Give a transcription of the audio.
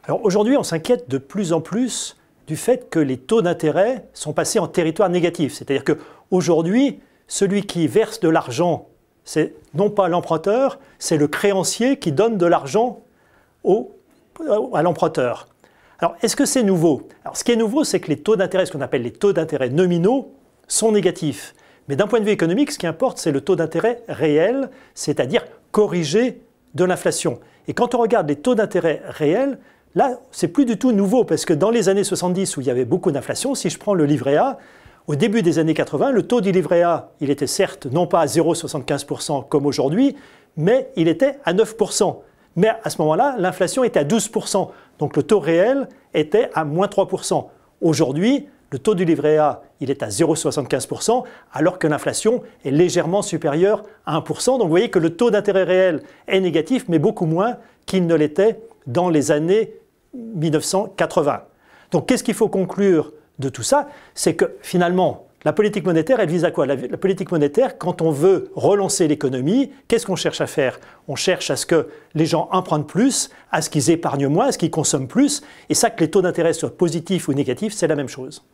Alors aujourd'hui, on s'inquiète de plus en plus du fait que les taux d'intérêt sont passés en territoire négatif. C'est-à-dire qu'aujourd'hui, celui qui verse de l'argent, c'est non pas l'emprunteur, c'est le créancier qui donne de l'argent à l'emprunteur. Alors, est-ce que c'est nouveau? Alors, ce qui est nouveau, c'est que les taux d'intérêt, ce qu'on appelle les taux d'intérêt nominaux, sont négatifs. Mais d'un point de vue économique, ce qui importe, c'est le taux d'intérêt réel, c'est-à-dire corrigé de l'inflation. Et quand on regarde les taux d'intérêt réels, là, c'est plus du tout nouveau, parce que dans les années 70, où il y avait beaucoup d'inflation, si je prends le livret A, au début des années 80, le taux du livret A, il était certes non pas à 0,75% comme aujourd'hui, mais il était à 9%. Mais à ce moment-là, l'inflation était à 12%. Donc le taux réel était à moins 3%. Aujourd'hui, le taux du livret A, il est à 0,75%, alors que l'inflation est légèrement supérieure à 1%. Donc vous voyez que le taux d'intérêt réel est négatif, mais beaucoup moins qu'il ne l'était dans les années 1980. Donc qu'est-ce qu'il faut conclure de tout ça? C'est que finalement, la politique monétaire, elle vise à quoi? La politique monétaire, quand on veut relancer l'économie, qu'est-ce qu'on cherche à faire? On cherche à ce que les gens empruntent plus, à ce qu'ils épargnent moins, à ce qu'ils consomment plus. Et ça, que les taux d'intérêt soient positifs ou négatifs, c'est la même chose.